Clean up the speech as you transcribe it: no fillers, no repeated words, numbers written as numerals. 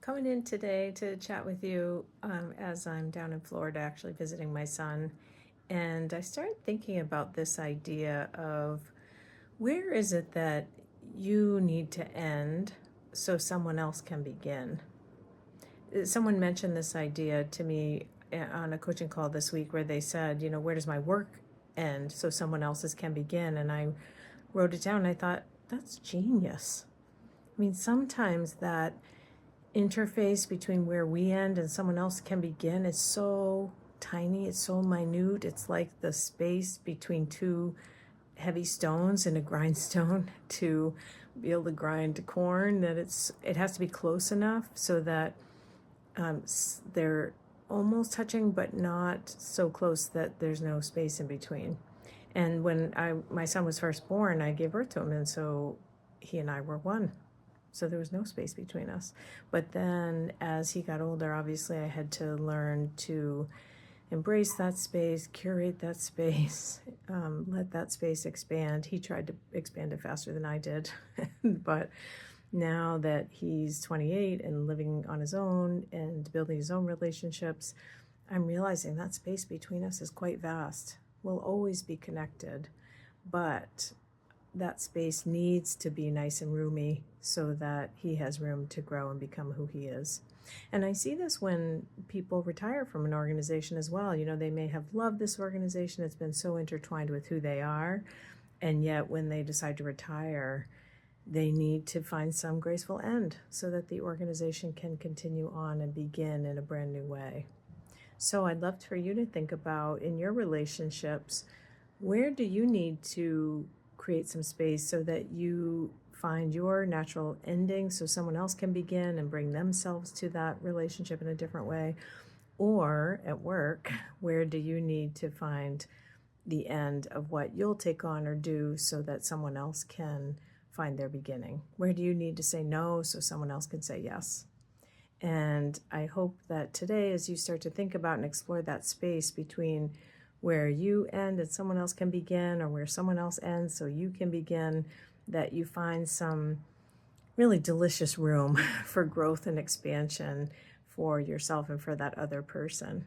coming in today to chat with you as I'm down in Florida actually visiting my son. And I started thinking about this idea of where is it that you need to end so someone else can begin? Someone mentioned this idea to me on a coaching call this week where they said, where does my work end so someone else's can begin? And I wrote it down and I thought, that's genius. I mean, sometimes that interface between where we end and someone else can begin is so tiny, it's so minute. It's like the space between two heavy stones in a grindstone to be able to grind corn, that it has to be close enough so that they're almost touching but not so close that there's no space in between. And when my son was first born, I gave birth to him, and so he and I were one. So there was no space between us. But then as he got older, obviously I had to learn to embrace that space, curate that space, let that space expand. He tried to expand it faster than I did. But now that he's 28 and living on his own and building his own relationships, I'm realizing that space between us is quite vast. We'll always be connected, but that space needs to be nice and roomy so that he has room to grow and become who he is. And I see this when people retire from an organization as well. They may have loved this organization, it's been so intertwined with who they are, and yet when they decide to retire, they need to find some graceful end so that the organization can continue on and begin in a brand new way. So I'd love for you to think about, in your relationships, where do you need to create some space so that you find your natural ending so someone else can begin and bring themselves to that relationship in a different way? Or at work, where do you need to find the end of what you'll take on or do so that someone else can find their beginning? Where do you need to say no so someone else can say yes? And I hope that today, as you start to think about and explore that space between where you end and someone else can begin, or where someone else ends so you can begin, that you find some really delicious room for growth and expansion for yourself and for that other person.